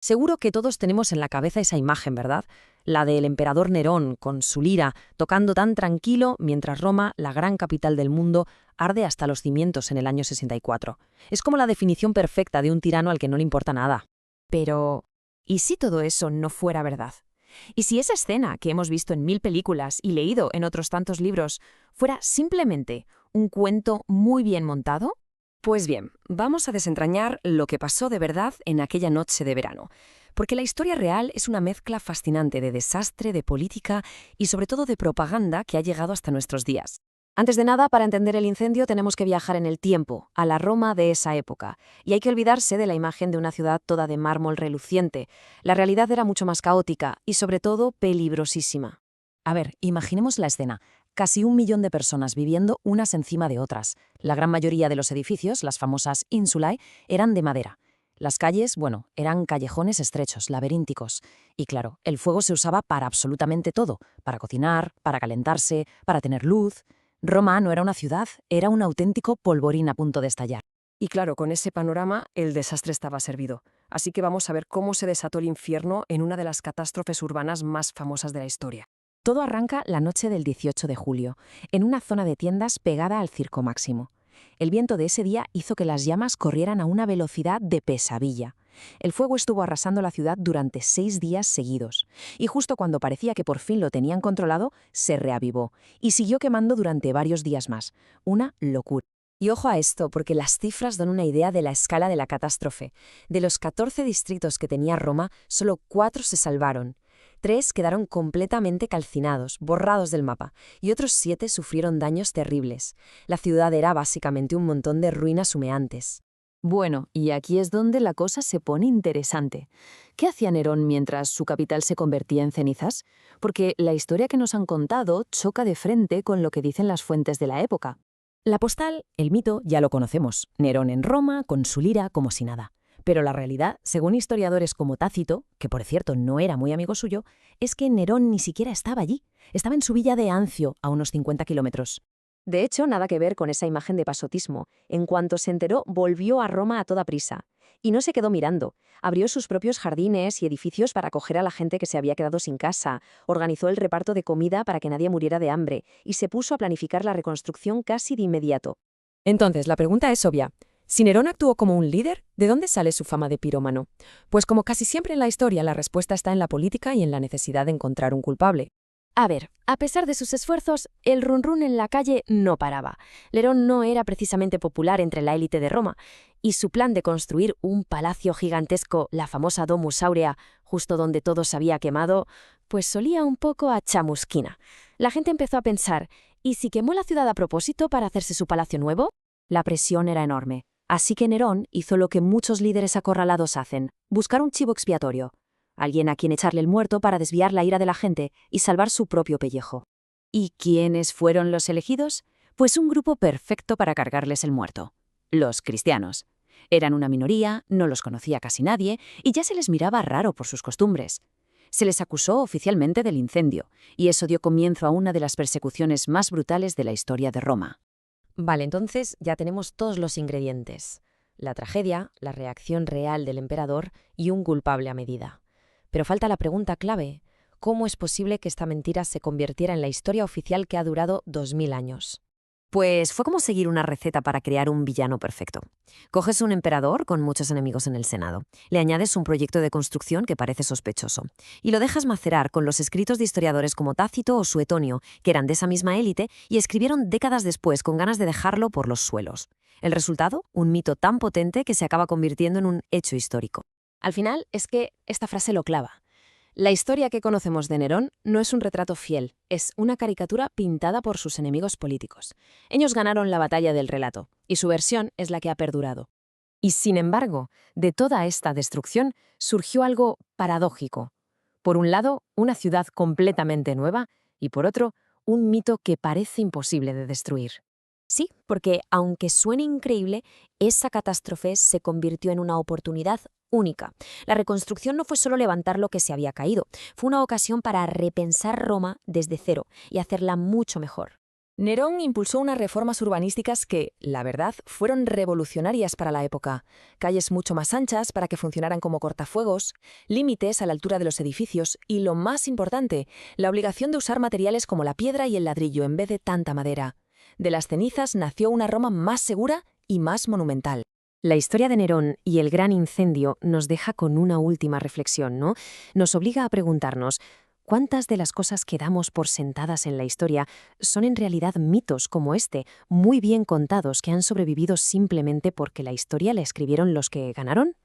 Seguro que todos tenemos en la cabeza esa imagen, ¿verdad? La del emperador Nerón, con su lira, tocando tan tranquilo mientras Roma, la gran capital del mundo, arde hasta los cimientos en el año 64. Es como la definición perfecta de un tirano al que no le importa nada. Pero, ¿y si todo eso no fuera verdad? ¿Y si esa escena que hemos visto en 1000 películas y leído en otros tantos libros fuera simplemente un cuento muy bien montado? Pues bien, vamos a desentrañar lo que pasó de verdad en aquella noche de verano, porque la historia real es una mezcla fascinante de desastre, de política y sobre todo de propaganda que ha llegado hasta nuestros días. Antes de nada, para entender el incendio tenemos que viajar en el tiempo, a la Roma de esa época, y hay que olvidarse de la imagen de una ciudad toda de mármol reluciente. La realidad era mucho más caótica y sobre todo peligrosísima. A ver, imaginemos la escena. Casi 1 millón de personas viviendo unas encima de otras. La gran mayoría de los edificios, las famosas insulae, eran de madera. Las calles, bueno, eran callejones estrechos, laberínticos. Y claro, el fuego se usaba para absolutamente todo, para cocinar, para calentarse, para tener luz. Roma no era una ciudad, era un auténtico polvorín a punto de estallar. Y claro, con ese panorama, el desastre estaba servido. Así que vamos a ver cómo se desató el infierno en una de las catástrofes urbanas más famosas de la historia. Todo arranca la noche del 18 de julio, en una zona de tiendas pegada al Circo Máximo. El viento de ese día hizo que las llamas corrieran a una velocidad de pesadilla. El fuego estuvo arrasando la ciudad durante 6 días seguidos, y justo cuando parecía que por fin lo tenían controlado, se reavivó, y siguió quemando durante varios días más. Una locura. Y ojo a esto, porque las cifras dan una idea de la escala de la catástrofe. De los 14 distritos que tenía Roma, solo 4 se salvaron. 3 quedaron completamente calcinados, borrados del mapa, y otros 7 sufrieron daños terribles. La ciudad era básicamente un montón de ruinas humeantes. Bueno, y aquí es donde la cosa se pone interesante. ¿Qué hacía Nerón mientras su capital se convertía en cenizas? Porque la historia que nos han contado choca de frente con lo que dicen las fuentes de la época. La postal, el mito, ya lo conocemos. Nerón en Roma, con su lira, como si nada. Pero la realidad, según historiadores como Tácito, que por cierto no era muy amigo suyo, es que Nerón ni siquiera estaba allí. Estaba en su villa de Ancio, a unos 50 kilómetros. De hecho, nada que ver con esa imagen de pasotismo. En cuanto se enteró, volvió a Roma a toda prisa. Y no se quedó mirando. Abrió sus propios jardines y edificios para acoger a la gente que se había quedado sin casa, organizó el reparto de comida para que nadie muriera de hambre y se puso a planificar la reconstrucción casi de inmediato. Entonces, la pregunta es obvia. Si Nerón actuó como un líder, ¿de dónde sale su fama de pirómano? Pues como casi siempre en la historia, la respuesta está en la política y en la necesidad de encontrar un culpable. A ver, a pesar de sus esfuerzos, el run-run en la calle no paraba. Nerón no era precisamente popular entre la élite de Roma, y su plan de construir un palacio gigantesco, la famosa Domus Aurea, justo donde todo se había quemado, pues solía un poco a chamusquina. La gente empezó a pensar, ¿y si quemó la ciudad a propósito para hacerse su palacio nuevo? La presión era enorme. Así que Nerón hizo lo que muchos líderes acorralados hacen, buscar un chivo expiatorio. Alguien a quien echarle el muerto para desviar la ira de la gente y salvar su propio pellejo. ¿Y quiénes fueron los elegidos? Pues un grupo perfecto para cargarles el muerto. Los cristianos. Eran una minoría, no los conocía casi nadie y ya se les miraba raro por sus costumbres. Se les acusó oficialmente del incendio, y eso dio comienzo a una de las persecuciones más brutales de la historia de Roma. Vale, entonces ya tenemos todos los ingredientes. La tragedia, la reacción real del emperador y un culpable a medida. Pero falta la pregunta clave. ¿Cómo es posible que esta mentira se convirtiera en la historia oficial que ha durado 2000 años? Pues fue como seguir una receta para crear un villano perfecto. Coges un emperador con muchos enemigos en el Senado, le añades un proyecto de construcción que parece sospechoso, y lo dejas macerar con los escritos de historiadores como Tácito o Suetonio, que eran de esa misma élite y escribieron décadas después con ganas de dejarlo por los suelos. El resultado, un mito tan potente que se acaba convirtiendo en un hecho histórico. Al final es que esta frase lo clava. La historia que conocemos de Nerón no es un retrato fiel, es una caricatura pintada por sus enemigos políticos. Ellos ganaron la batalla del relato, y su versión es la que ha perdurado. Y sin embargo, de toda esta destrucción surgió algo paradójico. Por un lado, una ciudad completamente nueva, y por otro, un mito que parece imposible de destruir. Sí, porque aunque suene increíble, esa catástrofe se convirtió en una oportunidad única. La reconstrucción no fue solo levantar lo que se había caído, fue una ocasión para repensar Roma desde cero y hacerla mucho mejor. Nerón impulsó unas reformas urbanísticas que, la verdad, fueron revolucionarias para la época. Calles mucho más anchas para que funcionaran como cortafuegos, límites a la altura de los edificios y, lo más importante, la obligación de usar materiales como la piedra y el ladrillo en vez de tanta madera. De las cenizas nació una Roma más segura y más monumental. La historia de Nerón y el gran incendio nos deja con una última reflexión, ¿no? Nos obliga a preguntarnos, ¿cuántas de las cosas que damos por sentadas en la historia son en realidad mitos como este, muy bien contados, que han sobrevivido simplemente porque la historia la escribieron los que ganaron?